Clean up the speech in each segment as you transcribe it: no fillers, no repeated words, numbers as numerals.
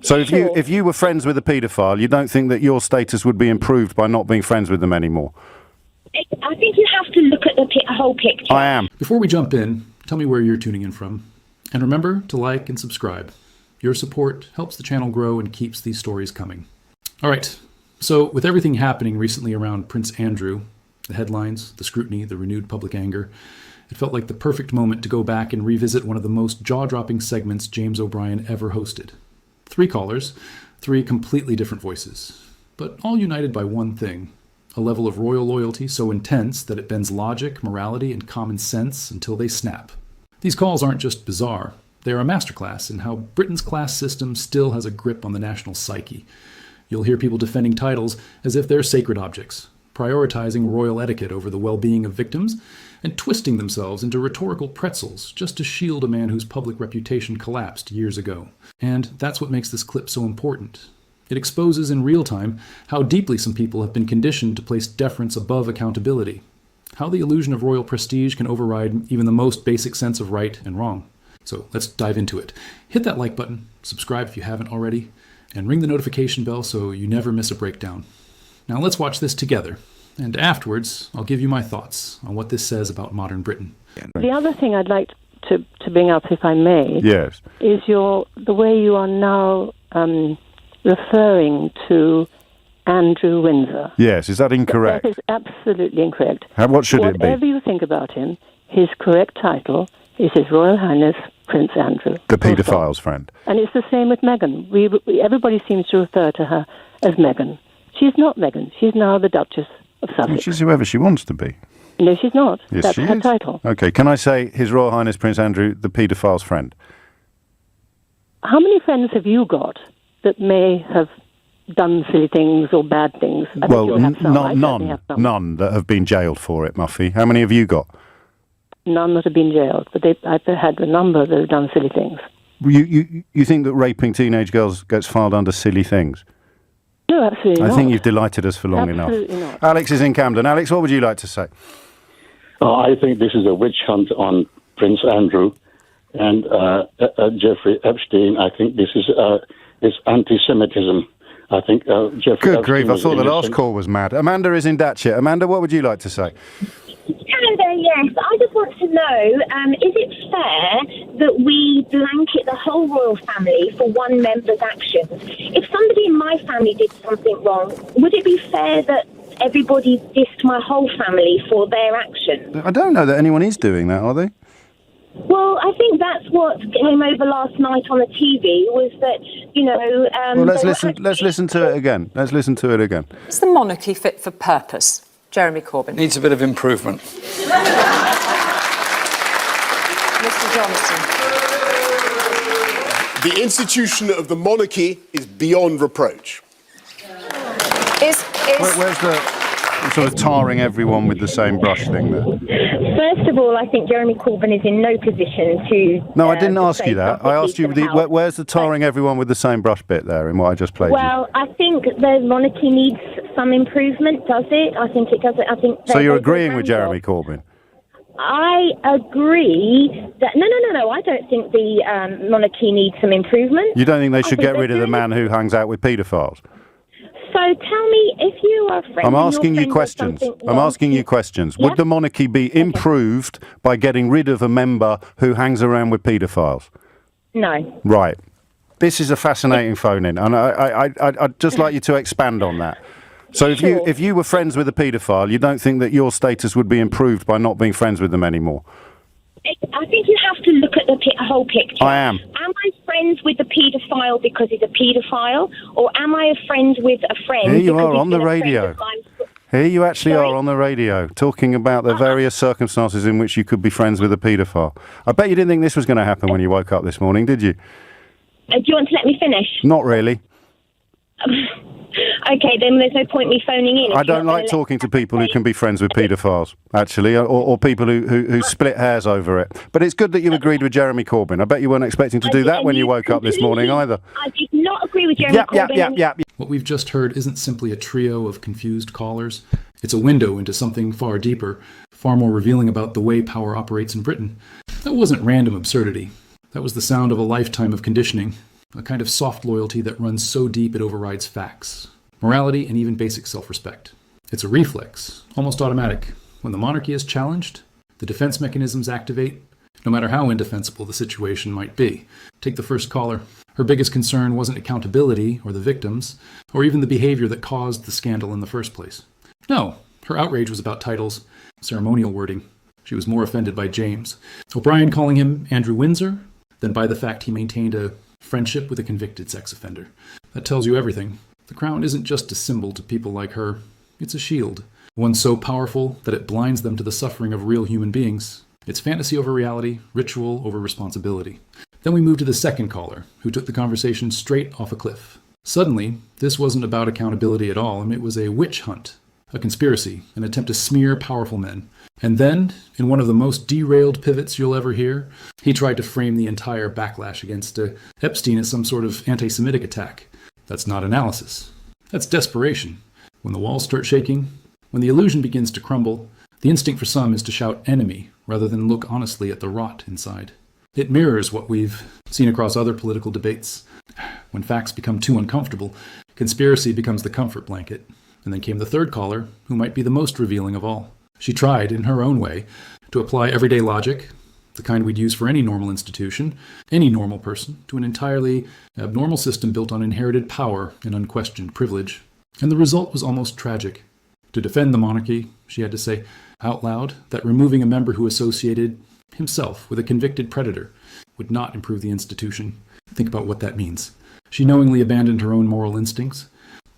So if you were friends with a paedophile, you don't think that your status would be improved by not being friends with them anymore? I think you have to look at the whole picture. I am. Before we jump in, tell me where you're tuning in from. And remember to like and subscribe. Your support helps the channel grow and keeps these stories coming. All right, so with everything happening recently around Prince Andrew, the headlines, the scrutiny, the renewed public anger, it felt like the perfect moment to go back and revisit one of the most jaw-dropping segments James O'Brien ever hosted. 3 callers, 3 completely different voices, but all united by one thing: a level of royal loyalty so intense that it bends logic, morality, and common sense until they snap. These calls aren't just bizarre. They're a masterclass in how Britain's class system still has a grip on the national psyche. You'll hear people defending titles as if they're sacred objects, prioritizing royal etiquette over the well-being of victims, and twisting themselves into rhetorical pretzels just to shield a man whose public reputation collapsed years ago. And that's what makes this clip so important. It exposes in real time how deeply some people have been conditioned to place deference above accountability, how the illusion of royal prestige can override even the most basic sense of right and wrong. So let's dive into it. Hit that like button, subscribe if you haven't already, and ring the notification bell so you never miss a breakdown. Now let's watch this together, and afterwards I'll give you my thoughts on what this says about modern Britain. The other thing I'd like to bring up, if I may, Yes. is the way you are now referring to Andrew Windsor. Yes, is that incorrect? That is absolutely incorrect. What should it be? Whatever you think about him, his correct title is His Royal Highness Prince Andrew. The paedophile's friend. And it's the same with Meghan. Everybody seems to refer to her as Meghan. She's not Meghan. She's now the Duchess of Sussex. Well, she's whoever she wants to be. No, she's not. Yes, That's she her is. title. Okay, can I say His Royal Highness Prince Andrew, the paedophile's friend? How many friends have you got that may have done silly things or bad things? I think you'll have some. I certainly have some. None that have been jailed for it, Muffy. How many have you got? None that have been jailed, but I've had a number that have done silly things. You think that raping teenage girls gets filed under silly things? No, absolutely not. I think you've delighted us for long enough. Absolutely not. Alex is in Camden. Alex, what would you like to say? I think this is a witch hunt on Prince Andrew and Jeffrey Epstein. I think this is anti-Semitism. I think Jeffrey Good Epstein grief, I thought the last innocent. call was mad. Amanda is in Datchet. Amanda, what would you like to say? Hello there, yes. I just want to know, is it fair that we blanket the whole royal family for one member's actions? If somebody in my family did something wrong, would it be fair that everybody dissed my whole family for their actions? I don't know that anyone is doing that, are they? Well, I think that's what came over last night on the TV, was that, Well, let's listen to it again. Let's listen to it again. Is the monarchy fit for purpose? Jeremy Corbyn. Needs a bit of improvement. Mr Johnson. The institution of the monarchy is beyond reproach. Where's the sort of tarring everyone with the same brush thing there? First of all, I think Jeremy Corbyn is in no position to... No, I didn't ask you that. I asked you, where's the tarring everyone with the same brush bit there in what I just played you? Well, I think the monarchy needs some improvement, does it? I think it does. So you're agreeing with Jeremy Corbyn? I agree that... No, I don't think the monarchy needs some improvement. You don't think they should get rid of the man who hangs out with paedophiles? So tell me, if you are a friend... I'm asking you questions. I'm asking you questions. Would the monarchy be improved by getting rid of a member who hangs around with paedophiles? No. Right. This is a fascinating phone-in, and I'd just like you to expand on that. So if you were friends with a paedophile, you don't think that your status would be improved by not being friends with them anymore? I think you have to look at the whole picture. I am. Am I friends with a paedophile because he's a paedophile, or am I a friend with a friend? Here you are on the radio. Here you actually are on the radio, talking about the various circumstances in which you could be friends with a paedophile. I bet you didn't think this was going to happen when you woke up this morning, did you? Do you want to let me finish? Not really. Okay, then there's no point me phoning in. I don't like talking to people who can be friends with paedophiles, actually, or people who split hairs over it. But it's good that you agreed with Jeremy Corbyn. I bet you weren't expecting to do that when you woke up this morning either. I did not agree with Jeremy Corbyn. Yep. What we've just heard isn't simply a trio of confused callers. It's a window into something far deeper, far more revealing about the way power operates in Britain. That wasn't random absurdity. That was the sound of a lifetime of conditioning. a kind of soft loyalty that runs so deep it overrides facts, morality, and even basic self-respect. It's a reflex, almost automatic. When the monarchy is challenged, the defense mechanisms activate, no matter how indefensible the situation might be. Take the first caller. Her biggest concern wasn't accountability or the victims, or even the behavior that caused the scandal in the first place. No, her outrage was about titles, ceremonial wording. She was more offended by James. O'Brien calling him Andrew Windsor than by the fact he maintained a friendship with a convicted sex offender. That tells you everything. The crown isn't just a symbol to people like her. It's a shield, one so powerful that it blinds them to the suffering of real human beings. It's fantasy over reality, ritual over responsibility. Then we move to the second caller, who took the conversation straight off a cliff. Suddenly, this wasn't about accountability at all, and it was a witch hunt, a conspiracy, an attempt to smear powerful men. And then, in one of the most derailed pivots you'll ever hear, he tried to frame the entire backlash against Epstein as some sort of anti-Semitic attack. That's not analysis. That's desperation. When the walls start shaking, when the illusion begins to crumble, the instinct for some is to shout enemy rather than look honestly at the rot inside. It mirrors what we've seen across other political debates. When facts become too uncomfortable, conspiracy becomes the comfort blanket. And then came the third caller, who might be the most revealing of all. She tried, in her own way, to apply everyday logic, the kind we'd use for any normal institution, any normal person, to an entirely abnormal system built on inherited power and unquestioned privilege. And the result was almost tragic. To defend the monarchy, she had to say out loud that removing a member who associated himself with a convicted predator would not improve the institution. Think about what that means. She knowingly abandoned her own moral instincts,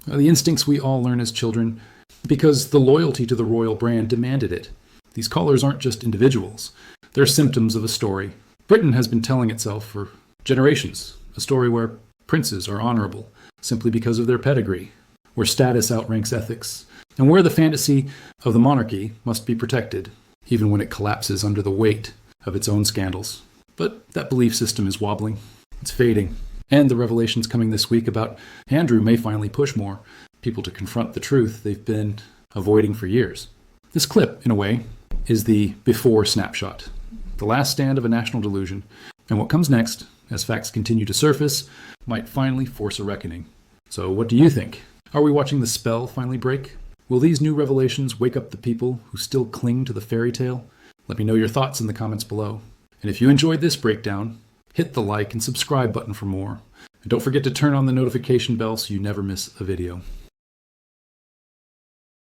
the instincts we all learn as children, because the loyalty to the royal brand demanded it. These callers aren't just individuals. They're symptoms of a story. Britain has been telling itself for generations, a story where princes are honorable simply because of their pedigree, where status outranks ethics, and where the fantasy of the monarchy must be protected, even when it collapses under the weight of its own scandals. But that belief system is wobbling. It's fading. And the revelations coming this week about Andrew may finally push more people to confront the truth they've been avoiding for years. This clip, in a way, is the before snapshot, the last stand of a national delusion. And what comes next, as facts continue to surface, might finally force a reckoning. So what do you think? Are we watching the spell finally break? Will these new revelations wake up the people who still cling to the fairy tale? Let me know your thoughts in the comments below. And if you enjoyed this breakdown, hit the like and subscribe button for more. And don't forget to turn on the notification bell so you never miss a video.